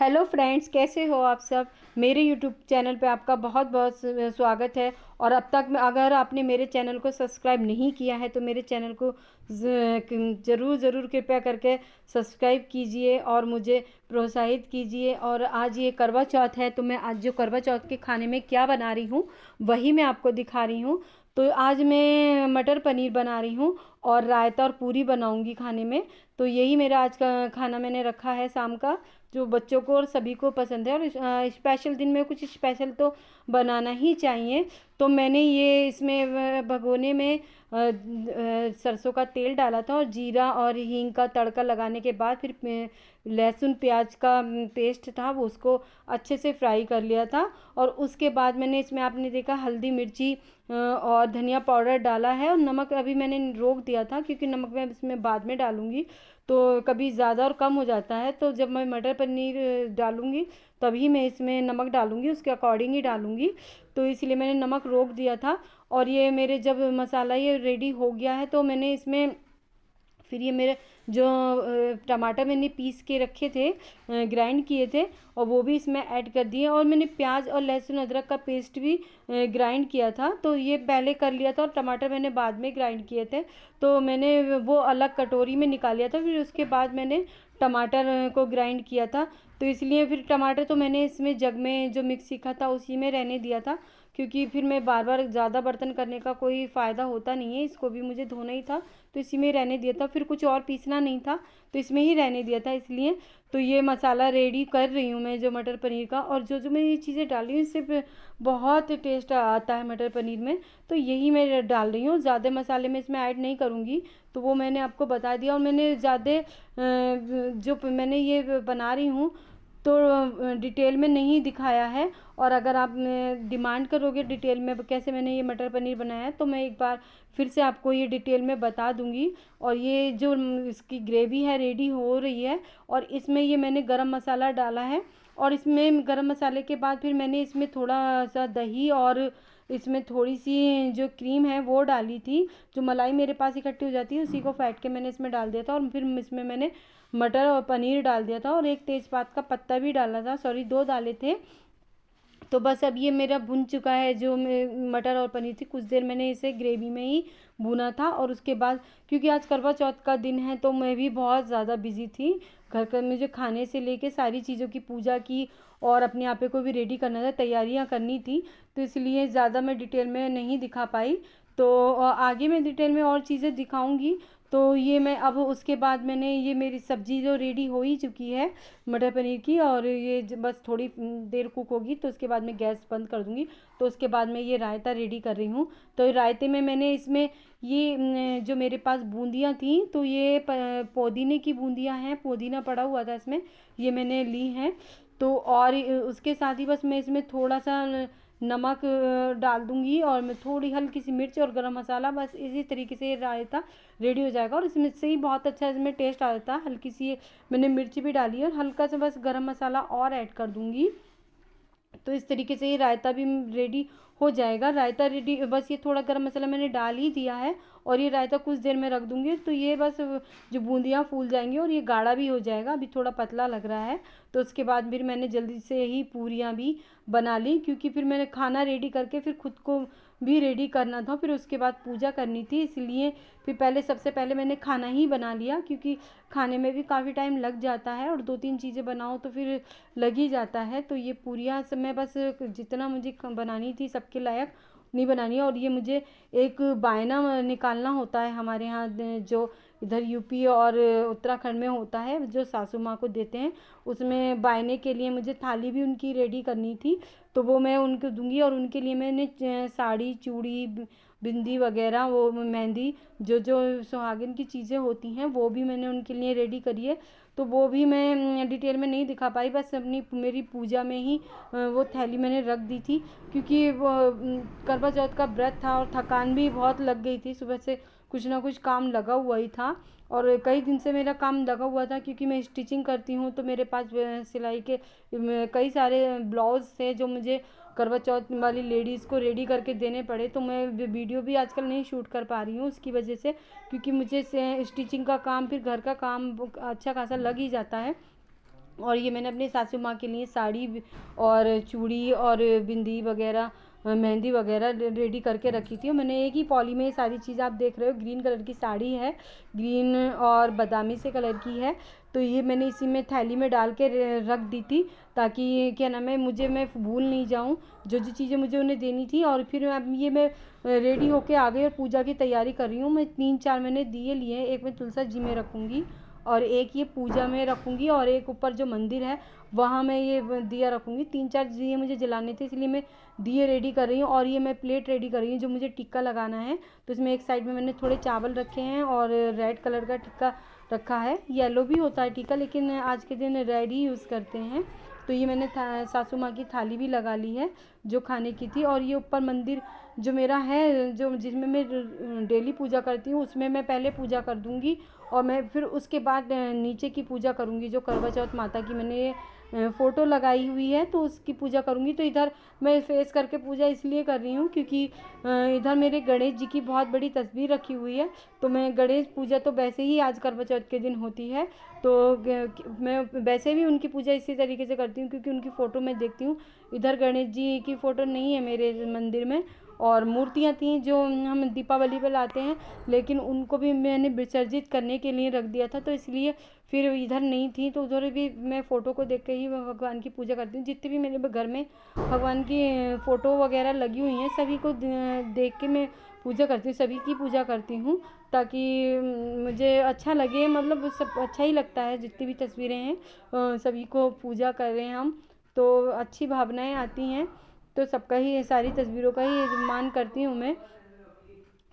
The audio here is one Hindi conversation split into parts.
हेलो फ्रेंड्स, कैसे हो आप सब। मेरे यूट्यूब चैनल पे आपका बहुत बहुत स्वागत है। और अब तक अगर आपने मेरे चैनल को सब्सक्राइब नहीं किया है तो मेरे चैनल को ज़रूर ज़रूर कृपया करके सब्सक्राइब कीजिए और मुझे प्रोत्साहित कीजिए। और आज ये करवा चौथ है तो मैं आज जो करवा चौथ के खाने में क्या बना रही हूँ वही मैं आपको दिखा रही हूँ। तो आज मैं मटर पनीर बना रही हूँ और रायता और पूरी बनाऊंगी खाने में। तो यही मेरा आज का खाना मैंने रखा है शाम का, जो बच्चों को और सभी को पसंद है। और स्पेशल दिन में कुछ स्पेशल तो बनाना ही चाहिए। तो मैंने ये इसमें भगोने में सरसों का तेल डाला था और जीरा और हींग का तड़का लगाने के बाद फिर लहसुन प्याज का पेस्ट था वो उसको अच्छे से फ्राई कर लिया था। और उसके बाद मैंने इसमें आपने देखा हल्दी मिर्ची और धनिया पाउडर डाला है। और नमक अभी मैंने रोक दिया था क्योंकि नमक मैं इसमें बाद में डालूंगी, तो कभी ज़्यादा और कम हो जाता है। तो जब मैं मटर पनीर डालूंगी तभी मैं इसमें नमक डालूंगी, उसके अकॉर्डिंग ही डालूंगी। तो इसलिए मैंने नमक रोक दिया था। और ये मेरे जब मसाला ये रेडी हो गया है तो मैंने इसमें फिर ये मेरे जो टमाटर मैंने पीस के रखे थे, ग्राइंड किए थे, और वो भी इसमें ऐड कर दिए। और मैंने प्याज और लहसुन अदरक का पेस्ट भी ग्राइंड किया था, तो ये पहले कर लिया था और टमाटर मैंने बाद में ग्राइंड किए थे। तो मैंने वो अलग कटोरी में निकाल लिया था, फिर उसके बाद मैंने टमाटर को ग्राइंड किया था। तो इसलिए फिर टमाटर तो मैंने इसमें जग में जो मिक्सी का था उसी में रहने दिया था, क्योंकि फिर मैं बार बार ज़्यादा बर्तन करने का कोई फ़ायदा होता नहीं है। इसको भी मुझे धोना ही था तो इसी में रहने दिया था, फिर कुछ और पीसना नहीं था तो इसमें ही रहने दिया था इसलिए। तो ये मसाला रेडी कर रही हूँ मैं जो मटर पनीर का, और जो जो मैं ये चीज़ें डाल रही हूँ इससे बहुत टेस्ट आता है मटर पनीर में। तो यही मैं डाल रही हूँ, ज़्यादा मसाले में इसमें ऐड नहीं करूँगी। तो वो मैंने आपको बता दिया। और मैंने ज़्यादा जो मैंने ये बना रही हूँ तो डिटेल में नहीं दिखाया है। और अगर आप डिमांड करोगे डिटेल में कैसे मैंने ये मटर पनीर बनाया है तो मैं एक बार फिर से आपको ये डिटेल में बता दूंगी। और ये जो इसकी ग्रेवी है रेडी हो रही है, और इसमें ये मैंने गरम मसाला डाला है। और इसमें गरम मसाले के बाद फिर मैंने इसमें थोड़ा सा दही और इसमें थोड़ी सी जो क्रीम है वो डाली थी। जो मलाई मेरे पास इकट्ठी हो जाती है उसी को फेंट के मैंने इसमें डाल दिया था। और फिर इसमें मैंने मटर और पनीर डाल दिया था और एक तेज़पात का पत्ता भी डाला था, सॉरी दो डाले थे। तो बस अब ये मेरा भुन चुका है जो मटर और पनीर थी, कुछ देर मैंने इसे ग्रेवी में ही भुना था। और उसके बाद क्योंकि आज करवा चौथ का दिन है तो मैं भी बहुत ज़्यादा बिजी थी। घर का मुझे खाने से लेके सारी चीज़ों की पूजा की और अपने आपे को भी रेडी करना था, तैयारियां करनी थी। तो इसलिए ज़्यादा मैं डिटेल में नहीं दिखा पाई। तो आगे मैं डिटेल में और चीज़ें दिखाऊंगी। तो ये मैं अब उसके बाद मैंने ये मेरी सब्ज़ी जो रेडी हो ही चुकी है मटर पनीर की, और ये बस थोड़ी देर कुक होगी तो उसके बाद मैं गैस बंद कर दूँगी। तो उसके बाद मैं ये रायता रेडी कर रही हूँ। तो रायते में मैंने इसमें ये जो मेरे पास बूंदियाँ थी तो ये पुदीने की बूंदियाँ हैं, पुदीना पड़ा हुआ था इसमें, ये मैंने ली हैं। तो और उसके साथ ही बस मैं इसमें थोड़ा सा नमक डाल दूंगी और मैं थोड़ी हल्की सी मिर्च और गरम मसाला, बस इसी तरीके से ये रायता रेडी हो जाएगा। और इसमें से ही बहुत अच्छा इसमें टेस्ट आ जाता है। हल्की सी मैंने मिर्च भी डाली है और हल्का सा बस गरम मसाला और ऐड कर दूंगी। तो इस तरीके से ये रायता भी रेडी हो जाएगा। रायता रेडी, बस ये थोड़ा गरम मसाला मैंने डाल ही दिया है और ये रायता कुछ देर में रख दूंगी तो ये बस जो बूंदियाँ फूल जाएंगी और ये गाढ़ा भी हो जाएगा। अभी थोड़ा पतला लग रहा है। तो उसके बाद फिर मैंने जल्दी से ही पूरियाँ भी बना ली, क्योंकि फिर मैंने खाना रेडी करके फिर खुद को भी रेडी करना था, फिर उसके बाद पूजा करनी थी। इसलिए फिर पहले सबसे पहले मैंने खाना ही बना लिया, क्योंकि खाने में भी काफ़ी टाइम लग जाता है और दो तीन चीज़ें बनाओ तो फिर लग ही जाता है। तो ये पूरियाँ सब मैं बस जितना मुझे बनानी थी सबके लायक नहीं बनानी है। और ये मुझे एक बायना निकालना होता है हमारे यहाँ, जो इधर यूपी और उत्तराखंड में होता है, जो सासू माँ को देते हैं, उसमें बायने के लिए मुझे थाली भी उनकी रेडी करनी थी। तो वो मैं उनको दूंगी और उनके लिए मैंने साड़ी चूड़ी बिंदी वगैरह वो मेहंदी जो जो सुहागिन की चीज़ें होती हैं वो भी मैंने उनके लिए रेडी करी है। तो वो भी मैं डिटेल में नहीं दिखा पाई, बस अपनी मेरी पूजा में ही वो थैली मैंने रख दी थी, क्योंकि वो करवा चौथ का व्रत था और थकान भी बहुत लग गई थी, सुबह से कुछ ना कुछ काम लगा हुआ ही था। और कई दिन से मेरा काम लगा हुआ था क्योंकि मैं स्टिचिंग करती हूँ, तो मेरे पास सिलाई के कई सारे ब्लाउज थे जो मुझे करवा चौथ वाली लेडीज़ को रेडी करके देने पड़े। तो मैं वीडियो भी आजकल नहीं शूट कर पा रही हूँ उसकी वजह से, क्योंकि मुझे स्टिचिंग का काम फिर घर का काम अच्छा खासा लग ही जाता है। और ये मैंने अपनी सासू माँ के लिए साड़ी और चूड़ी और बिंदी वगैरह मेहंदी वगैरह रेडी करके रखी थी। और मैंने एक ही पॉली में ये सारी चीज़ आप देख रहे हो, ग्रीन कलर की साड़ी है, ग्रीन और बादामी से कलर की है। तो ये मैंने इसी में थैली में डाल के रख दी थी, ताकि क्या नाम है मैं भूल नहीं जाऊँ जो जो चीज़ें मुझे उन्हें देनी थी। और फिर अब ये मैं रेडी होके आ गई और पूजा की तैयारी कर रही हूँ। मैं 3-4 मैंने दिए लिए हैं, एक मैं तुलसा जी में रखूँगी और एक ये पूजा में रखूँगी और एक ऊपर जो मंदिर है वहाँ मैं ये दिया रखूँगी। 3-4 दिए मुझे जलाने थे, इसलिए मैं दिए रेडी कर रही हूँ। और ये मैं प्लेट रेडी कर रही हूँ जो मुझे टिक्का लगाना है। तो इसमें एक साइड में मैंने थोड़े चावल रखे हैं और रेड कलर का टिक्का रखा है। येलो भी होता है टिक्का, लेकिन आज के दिन रेड ही यूज़ करते हैं। तो ये मैंने सासू माँ की थाली भी लगा ली है जो खाने की थी। और ये ऊपर मंदिर जो मेरा है, जो जिसमें मैं डेली पूजा करती हूँ, उसमें मैं पहले पूजा कर दूँगी और मैं फिर उसके बाद नीचे की पूजा करूँगी। जो करवा चौथ माता की मैंने फ़ोटो लगाई हुई है तो उसकी पूजा करूँगी। तो इधर मैं फेस करके पूजा इसलिए कर रही हूँ क्योंकि इधर मेरे गणेश जी की बहुत बड़ी तस्वीर रखी हुई है। तो मैं गणेश पूजा तो वैसे ही आज करवा चौथ के दिन होती है, तो मैं वैसे भी उनकी पूजा इसी तरीके से करती हूँ क्योंकि उनकी फ़ोटो मैं देखती हूँ। इधर गणेश जी की फ़ोटो नहीं है मेरे मंदिर में, और मूर्तियाँ थी जो हम दीपावली पर लाते हैं, लेकिन उनको भी मैंने विसर्जित करने के लिए रख दिया था, तो इसलिए फिर इधर नहीं थी। तो उधर भी मैं फ़ोटो को देख के ही भगवान की पूजा करती हूँ। जितने भी मेरे घर में भगवान की फ़ोटो वगैरह लगी हुई हैं सभी को देख के मैं पूजा करती हूँ, सभी की पूजा करती हूँ, ताकि मुझे अच्छा लगे। मतलब सब अच्छा ही लगता है, जितनी भी तस्वीरें हैं सभी को पूजा कर रहे हैं हम, तो अच्छी भावनाएं आती हैं। तो सबका ही, सारी तस्वीरों का ही मान करती हूँ मैं।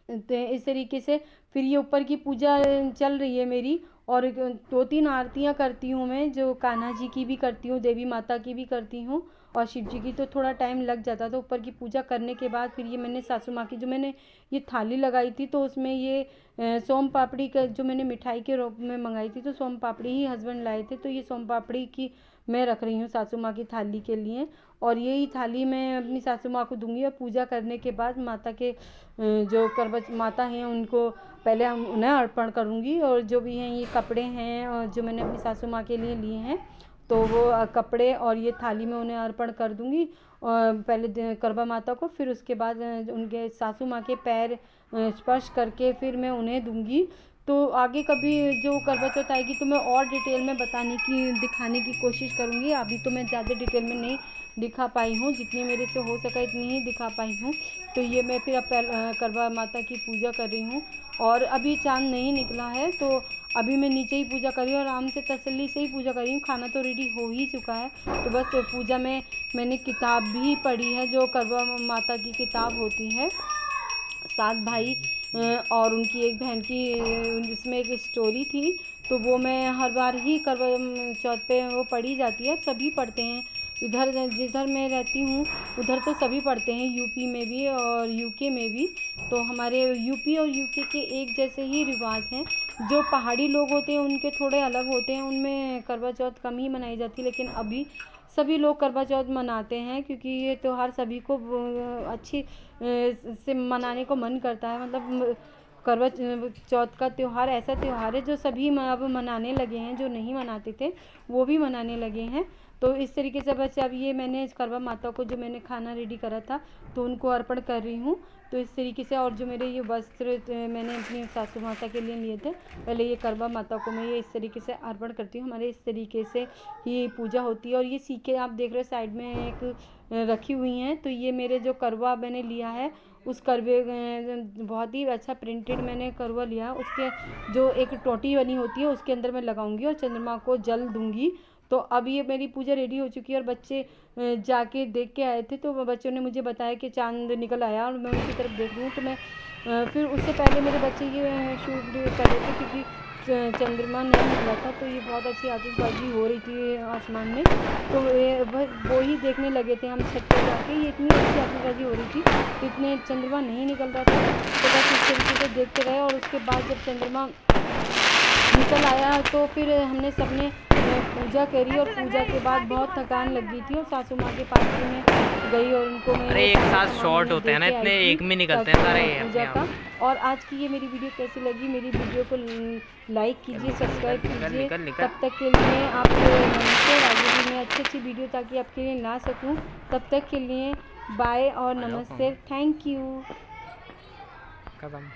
तो इस तरीके से फिर ये ऊपर की पूजा चल रही है मेरी, और 2-3 आरतियाँ करती हूँ मैं, जो कान्हा जी की भी करती हूँ, देवी माता की भी करती हूँ और शिव जी की। तो थोड़ा टाइम लग जाता था। ऊपर की पूजा करने के बाद फिर ये मैंने सासू माँ की जो मैंने ये थाली लगाई थी, तो उसमें ये सोम पापड़ी का जो मैंने मिठाई के रूप में मंगाई थी, तो सोम पापड़ी ही हस्बैंड लाए थे, तो ये सोम पापड़ी की मैं रख रही हूँ सासू माँ की थाली के लिए। और यही थाली मैं अपनी सासू माँ को दूंगी और पूजा करने के बाद माता के जो करवा माता हैं उनको पहले हम उन्हें अर्पण करूँगी। और जो भी हैं ये कपड़े हैं और जो मैंने अपनी सासू माँ के लिए लिए हैं, तो वो कपड़े और ये थाली में उन्हें अर्पण कर दूँगी। और पहले करवा माता को, फिर उसके बाद उनके सासू माँ के पैर स्पर्श करके फिर मैं उन्हें दूँगी। तो आगे कभी जो करवा चौथ आएगी तो मैं और डिटेल में दिखाने की कोशिश करूँगी। अभी तो मैं ज़्यादा डिटेल में नहीं दिखा पाई हूँ, जितनी मेरे से हो सका इतनी ही दिखा पाई हूँ। तो ये मैं फिर अब करवा माता की पूजा कर रही हूँ और अभी चाँद नहीं निकला है, तो अभी मैं नीचे ही पूजा कर रही हूँ और आराम से तसल्ली से ही पूजा कर रही हूँ। खाना तो रेडी हो ही चुका है, तो बस पूजा में मैंने किताब भी पढ़ी है, जो करवा माता की किताब होती है, 7 भाई और उनकी एक बहन की, उसमें एक स्टोरी थी, तो वो मैं हर बार ही करवा चौथ पे वो पढ़ी जाती है, सभी पढ़ते हैं। इधर जिधर मैं रहती हूँ उधर तो सभी पढ़ते हैं, यूपी में भी और यूके में भी। तो हमारे यूपी और यूके के एक जैसे ही रिवाज हैं। जो पहाड़ी लोग होते हैं उनके थोड़े अलग होते हैं, उनमें करवा चौथ कम ही मनाई जाती है, लेकिन अभी सभी लोग करवा चौथ मनाते हैं क्योंकि ये त्यौहार सभी को अच्छी से मनाने को मन करता है। मतलब करवा चौथ का त्यौहार ऐसा त्यौहार है जो सभी अब मनाने लगे हैं, जो नहीं मनाते थे वो भी मनाने लगे हैं। तो इस तरीके से बस अब ये मैंने करवा माता को जो मैंने खाना रेडी करा था तो उनको अर्पण कर रही हूँ। तो इस तरीके से, और जो मेरे ये वस्त्र मैंने अपनी सासू माता के लिए लिए थे, पहले ये करवा माता को मैं ये इस तरीके से अर्पण करती हूँ। हमारे इस तरीके से ही पूजा होती है। और ये सीखे आप देख रहे हो साइड में एक रखी हुई हैं, तो ये मेरे जो करवा मैंने लिया है उस करवे बहुत ही अच्छा प्रिंटेड मैंने करवा लिया, उसके जो एक टोटी बनी होती है उसके अंदर मैं लगाऊंगी और चंद्रमा को जल दूंगी। तो अब ये मेरी पूजा रेडी हो चुकी है और बच्चे जाके देख के आए थे, तो बच्चों ने मुझे बताया कि चांद निकल आया और मैं उनकी तरफ देख रही हूँ। तो मैं फिर उससे पहले मेरे बच्चे ये शूट कर रहे थे क्योंकि चंद्रमा नहीं निकला था, तो ये बहुत अच्छी आतिशबाजी हो रही थी आसमान में, तो वो ही देखने लगे थे हम छत पर जाके। ये इतनी अच्छी आतिशबाजी हो रही थी, तो इतने चंद्रमा नहीं निकल रहा था, तो बस इस तरीके से देखते रहे। और उसके बाद जब चंद्रमा निकल आया तो फिर हमने सबने पूजा करी, और पूजा के बाद बहुत थकान लग गई थी और सासू माँ के पास भी मैं गई और उनको मैं एक साथ शॉर्ट होते हैं ना, इतने एक में निकलते हैं सारे पूजा का। और आज की ये मेरी वीडियो कैसी लगी, मेरी वीडियो को लाइक कीजिए, सब्सक्राइब कीजिए। तब तक के लिए आप हैं आगे भी मैं अच्छी वीडियो ताकि आपके लिए ला सकूं। तब तक के लिए बाय और नमस्ते, थैंक यू। खत्म।